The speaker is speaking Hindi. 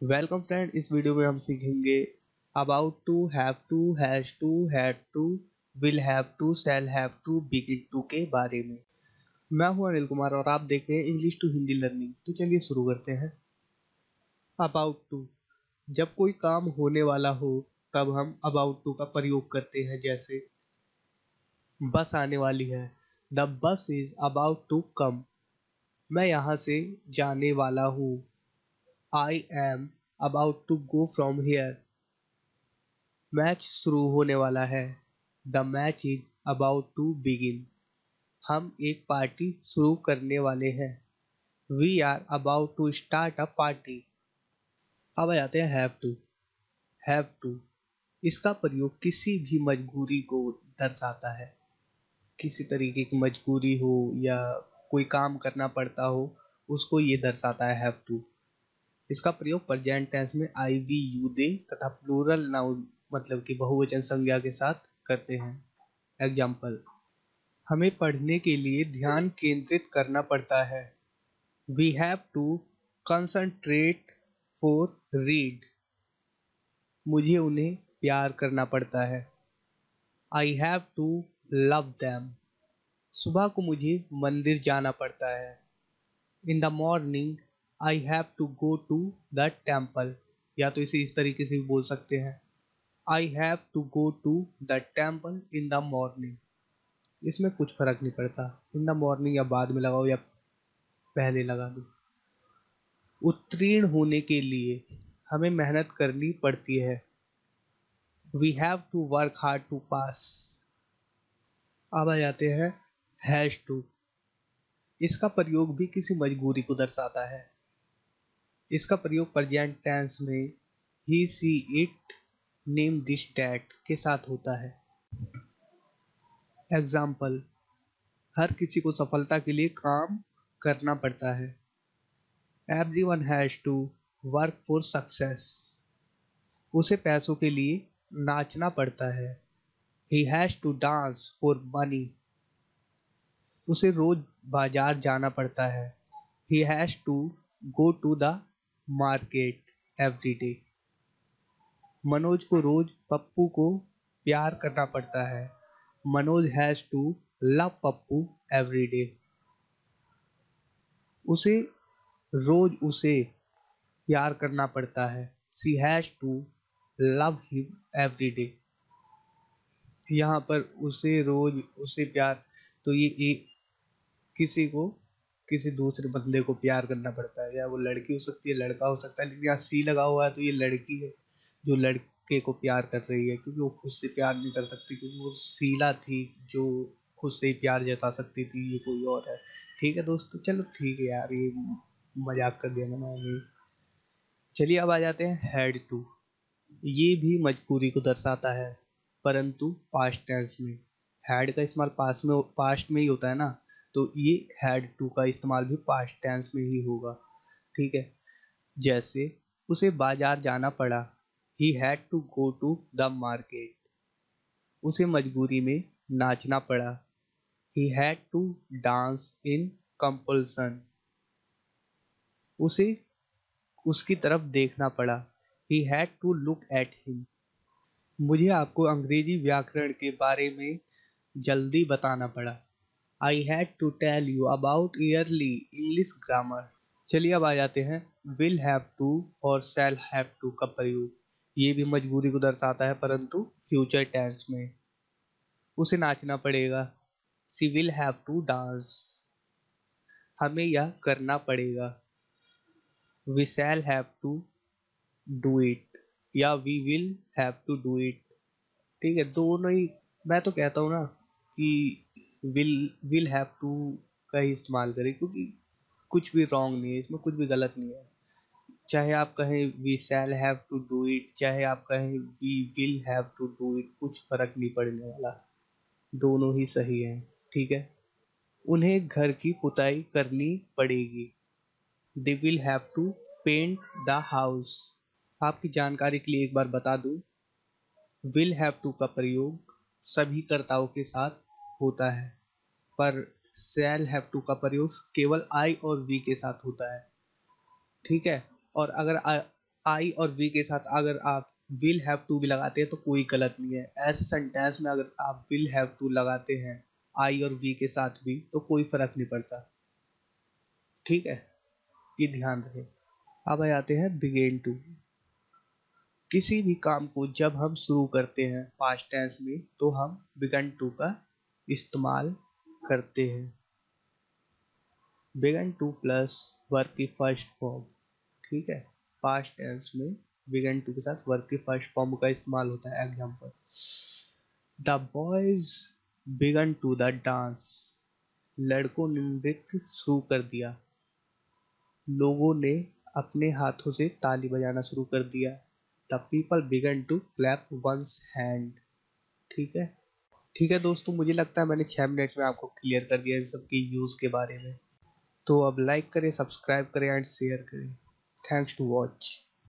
वेलकम फ्रेंड, इस वीडियो में हम सीखेंगे about to, have to, has to, had to, will have to, shall have to, begin to के बारे में। मैं हूं अनिल कुमार और आप देख रहे हैं इंग्लिश टू हिंदी लर्निंग। तो चलिए शुरू करते हैं। अबाउट टू, जब कोई काम होने वाला हो तब हम अबाउट टू का प्रयोग करते हैं। जैसे बस आने वाली है, the bus is about to come. मैं यहाँ से जाने वाला हूँ, I am about to go from here. Match शुरू होने वाला है, the match is about to begin. हम एक पार्टी शुरू करने वाले हैं, we are about to start a party. अब आ जाते हैं हैव टू। हैव टू, इसका प्रयोग किसी भी मजबूरी को दर्शाता है। किसी तरीके की मजबूरी हो या कोई काम करना पड़ता हो, उसको ये दर्शाता है हैव टू। इसका प्रयोग प्रेजेंट टेंस में आई वी यू दे तथा प्लूरल नाउन मतलब कि बहुवचन संज्ञा के साथ करते हैं। एग्जाम्पल, हमें पढ़ने के लिए ध्यान केंद्रित करना पड़ता है, we have to concentrate for read. मुझे उन्हें प्यार करना पड़ता है, I have to love them. सुबह को मुझे मंदिर जाना पड़ता है, in the morning I have to go to the temple. या तो इसे इस तरीके से भी बोल सकते हैं, I have to go to the temple in the morning. इसमें कुछ फर्क नहीं पड़ता, इन द मॉर्निंग या बाद में लगाओ या पहले लगा दो। उत्तीर्ण होने के लिए हमें मेहनत करनी पड़ती है, we have to work hard to pass. अब आ जाते हैं हैज टू। इसका प्रयोग भी किसी मजबूरी को दर्शाता है। इसका प्रयोग प्रेजेंट टेंस में ही she it name this that के साथ होता है। एग्जाम्पल, हर किसी को सफलता के लिए काम करना पड़ता है, everyone has to work for success. उसे पैसों के लिए नाचना पड़ता है, he has to dance for money. उसे रोज बाजार जाना पड़ता है, he has to go to the market every day. Manoj को रोज पप्पू को प्यार करना पड़ता है, Manoj has to love Pappu every day. उसे रोज उसे प्यार करना पड़ता है, she has to love him every day. यहाँ पर उसे रोज उसे प्यार, तो ये एक किसी को किसी दूसरे बंदे को प्यार करना पड़ता है, या वो लड़की हो सकती है, लड़का हो सकता है, लेकिन यहाँ सी लगा हुआ है तो ये लड़की है जो लड़के को प्यार कर रही है, क्योंकि वो खुद से प्यार नहीं कर सकती, क्योंकि वो शीला थी जो खुद से ही प्यार जता सकती थी, ये कोई और है। ठीक है दोस्तों, चलो ठीक है यार, ये मजाक कर दिया मैंने अभी। चलिए अब आ जाते हैं हैड टू। ये भी मजबूरी को दर्शाता है, परंतु पास्ट टेंस में। हैड का इस्तेमाल पास्ट में ही होता है ना, तो ये हैड टू का इस्तेमाल भी पास्ट टेंस में ही होगा। ठीक है, जैसे उसे बाजार जाना पड़ा, he had to go to the market. उसे मजबूरी में नाचना पड़ा, he had to dance in compulsion. उसे उसकी तरफ देखना पड़ा, he had to look at him. मुझे आपको अंग्रेजी व्याकरण के बारे में जल्दी बताना पड़ा, I had to tell you about early English grammar. चलिए अब आ जाते हैं विल हैव टू और शैल हैव टू का प्रयोग। ये भी मजबूरी को दर्शाता है, परंतु फ्यूचर टेंस में। उसे नाचना पड़ेगा, she will have to dance. हमें यह करना पड़ेगा, we shall have to do it या we will have to do it. ठीक है, दोनों ही। मैं तो कहता हूँ ना कि विल विल हैव टू का ही इस्तेमाल करें, क्योंकि कुछ भी रॉन्ग नहीं है इसमें, कुछ भी गलत नहीं है। चाहे आप कहें we shall have to do it, चाहे आप कहें we will have to do it, कुछ फर्क नहीं पड़ने वाला, दोनों ही सही है। ठीक है, उन्हें घर की पुताई करनी पड़ेगी, they will have to paint the house. आपकी जानकारी के लिए एक बार बता दूं, विल हैव टू का प्रयोग सभी कर्ताओं के साथ होता है, पर शैल हैव टू का प्रयोग केवल आई और वी के साथ होता है। ठीक है, और आई और वी के साथ अगर आप विल हैव टू भी लगाते हैं तो कोई गलत नहीं है। ऐसे सेंटेंस में अगर आप विल हैव टू लगाते हैं आई और वी के साथ भी तो कोई फर्क नहीं पड़ता, ठीक है, ये ध्यान रहे। अब आ जाते हैं बिगेन टू। किसी भी काम को जब हम शुरू करते हैं पास्ट टेंस में तो हम बिगन टू का इस्तेमाल करते हैं। बिगन टू प्लस वर्ब की फर्स्ट फॉर्म, ठीक है, पास्ट टेंस में बिगन टू के साथ वर्ब की फर्स्ट फॉर्म का इस्तेमाल होता है। Example, the boys began to the dance. लड़कों ने नृत्य शुरू कर दिया। लोगों ने अपने हाथों से ताली बजाना शुरू कर दिया। The people began to clap once hand. ठीक है, ठीक है दोस्तों, मुझे लगता है मैंने 6 मिनट में आपको क्लियर कर दिया इन सब की यूज के बारे में। तो अब लाइक करें, सब्सक्राइब करें एंड शेयर करें। Thanks to watch.